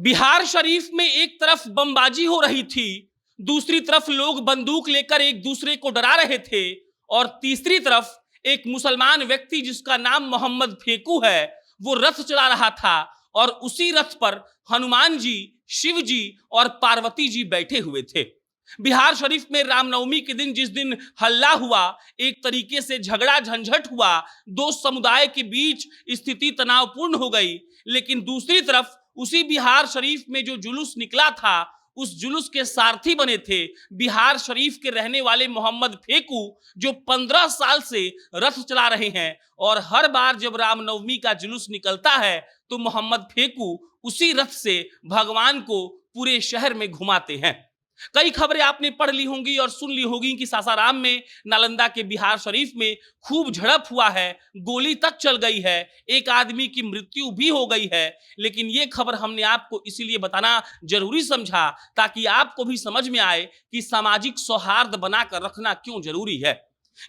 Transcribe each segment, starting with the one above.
बिहार शरीफ में एक तरफ बमबाजी हो रही थी, दूसरी तरफ लोग बंदूक लेकर एक दूसरे को डरा रहे थे और तीसरी तरफ एक मुसलमान व्यक्ति जिसका नाम मोहम्मद फेकू है वो रथ चला रहा था और उसी रथ पर हनुमान जी, शिव जी और पार्वती जी बैठे हुए थे। बिहार शरीफ में रामनवमी के दिन जिस दिन हल्ला हुआ, एक तरीके से झगड़ा झंझट हुआ, दो समुदाय के बीच स्थिति तनावपूर्ण हो गई। लेकिन दूसरी तरफ उसी बिहार शरीफ में जो जुलूस निकला था, उस जुलूस के सारथी बने थे बिहार शरीफ के रहने वाले मोहम्मद फेकू, जो 15 साल से रथ चला रहे हैं। और हर बार जब रामनवमी का जुलूस निकलता है तो मोहम्मद फेकू उसी रथ से भगवान को पूरे शहर में घुमाते हैं। कई खबरें आपने पढ़ ली होंगी और सुन ली होगी कि सासाराम में, नालंदा के बिहार शरीफ में खूब झड़प हुआ है, गोली तक चल गई है, एक आदमी की मृत्यु भी हो गई है। लेकिन ये खबर हमने आपको इसीलिए बताना जरूरी समझा ताकि आपको भी समझ में आए कि सामाजिक सौहार्द बनाकर रखना क्यों जरूरी है।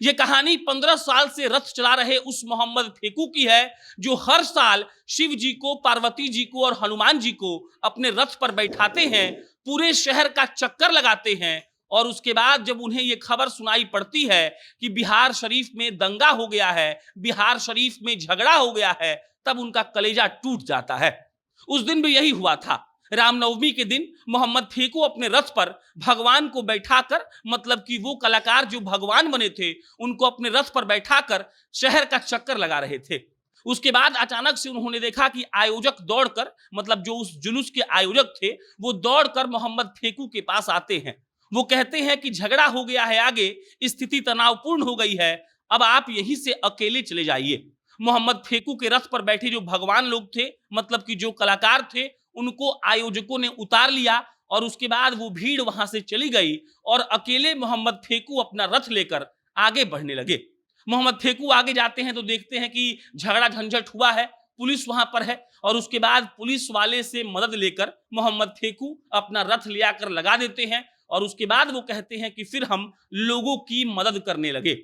यह कहानी 15 साल से रथ चला रहे उस मोहम्मद फेकू की है, जो हर साल शिव जी को, पार्वती जी को और हनुमान जी को अपने रथ पर बैठाते हैं, पूरे शहर का चक्कर लगाते हैं और उसके बाद जब उन्हें यह खबर सुनाई पड़ती है कि बिहार शरीफ में दंगा हो गया है, बिहार शरीफ में झगड़ा हो गया है, तब उनका कलेजा टूट जाता है। उस दिन भी यही हुआ था। रामनवमी के दिन मोहम्मद फेकू अपने रथ पर भगवान को बैठाकर, मतलब कि वो कलाकार जो भगवान बने थे उनको अपने रथ पर बैठाकर शहर का चक्कर लगा रहे थे। उसके बाद अचानक से उन्होंने देखा कि आयोजक दौड़कर, मतलब जो उस जुलूस के आयोजक थे, वो दौड़कर मोहम्मद फेकू के पास आते हैं। वो कहते हैं कि झगड़ा हो गया है, आगे स्थिति तनावपूर्ण हो गई है, अब आप यहीं से अकेले चले जाइए। मोहम्मद फेकू के रथ पर बैठे जो भगवान लोग थे, मतलब कि जो कलाकार थे, उनको आयोजकों ने उतार लिया और उसके बाद वो भीड़ वहां से चली गई और अकेले मोहम्मद फेकू अपना रथ लेकर आगे बढ़ने लगे। मोहम्मद फेकू आगे जाते हैं तो देखते हैं कि झगड़ा झंझट हुआ है, पुलिस वहां पर है और उसके बाद पुलिस वाले से मदद लेकर मोहम्मद फेकू अपना रथ ले आकर लगा देते हैं और उसके बाद वो कहते हैं कि फिर हम लोगों की मदद करने लगे।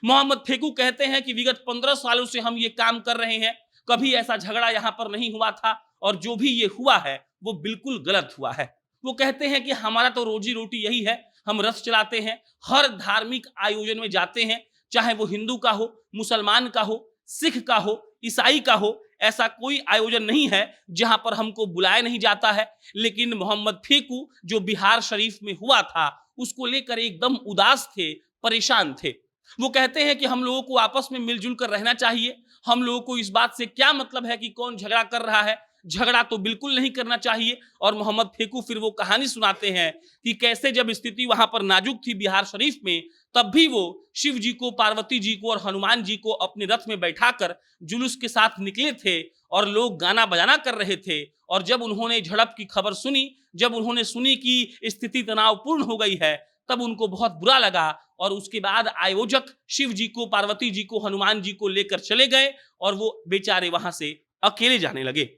मोहम्मद फेकू कहते हैं कि विगत 15 सालों से हम ये काम कर रहे हैं, कभी ऐसा झगड़ा यहाँ पर नहीं हुआ था और जो भी ये हुआ है वो बिल्कुल गलत हुआ है। वो कहते हैं कि हमारा तो रोजी रोटी यही है, हम रथ चलाते हैं, हर धार्मिक आयोजन में जाते हैं, चाहे वो हिंदू का हो, मुसलमान का हो, सिख का हो, ईसाई का हो, ऐसा कोई आयोजन नहीं है जहां पर हमको बुलाया नहीं जाता है। लेकिन मोहम्मद फेकू जो बिहार शरीफ में हुआ था उसको लेकर एकदम उदास थे, परेशान थे। वो कहते हैं कि हम लोगों को आपस में मिलजुल कर रहना चाहिए, हम लोगों को इस बात से क्या मतलब है कि कौन झगड़ा कर रहा है, झगड़ा तो बिल्कुल नहीं करना चाहिए। और मोहम्मद फेकू फिर वो कहानी सुनाते हैं कि कैसे जब स्थिति वहां पर नाजुक थी बिहार शरीफ में, तब भी वो शिव जी को, पार्वती जी को और हनुमान जी को अपने रथ में बैठाकर जुलूस के साथ निकले थे और लोग गाना बजाना कर रहे थे। और जब उन्होंने झड़प की खबर सुनी, जब उन्होंने सुनी कि स्थिति तनावपूर्ण हो गई है, तब उनको बहुत बुरा लगा और उसके बाद आयोजक शिव जी को, पार्वती जी को, हनुमान जी को लेकर चले गए और वो बेचारे वहां से अकेले जाने लगे।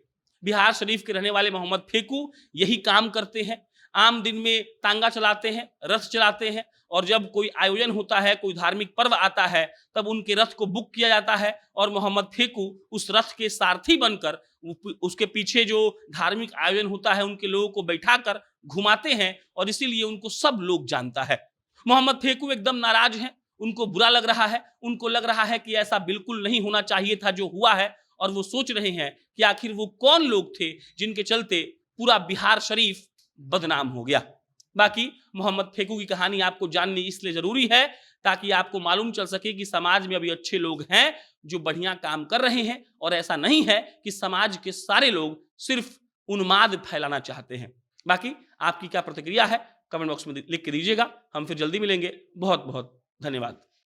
बिहार शरीफ के रहने वाले मोहम्मद फेकू यही काम करते हैं, आम दिन में तांगा चलाते हैं, रथ चलाते हैं और जब कोई आयोजन होता है, कोई धार्मिक पर्व आता है, तब उनके रथ को बुक किया जाता है और मोहम्मद फेकू उस रथ के सारथी बनकर उसके पीछे जो धार्मिक आयोजन होता है उनके लोगों को बैठाकर घुमाते हैं और इसीलिए उनको सब लोग जानता है। मोहम्मद फेकू एकदम नाराज हैं, उनको बुरा लग रहा है, उनको लग रहा है कि ऐसा बिल्कुल नहीं होना चाहिए था जो हुआ है और वो सोच रहे हैं कि आखिर वो कौन लोग थे जिनके चलते पूरा बिहार शरीफ बदनाम हो गया। बाकी मोहम्मद फेकू की कहानी आपको जाननी इसलिए जरूरी है ताकि आपको मालूम चल सके कि समाज में अभी अच्छे लोग हैं जो बढ़िया काम कर रहे हैं और ऐसा नहीं है कि समाज के सारे लोग सिर्फ उन्माद फैलाना चाहते हैं। बाकी आपकी क्या प्रतिक्रिया है कमेंट बॉक्स में लिख के दीजिएगा। हम फिर जल्दी मिलेंगे। बहुत बहुत धन्यवाद।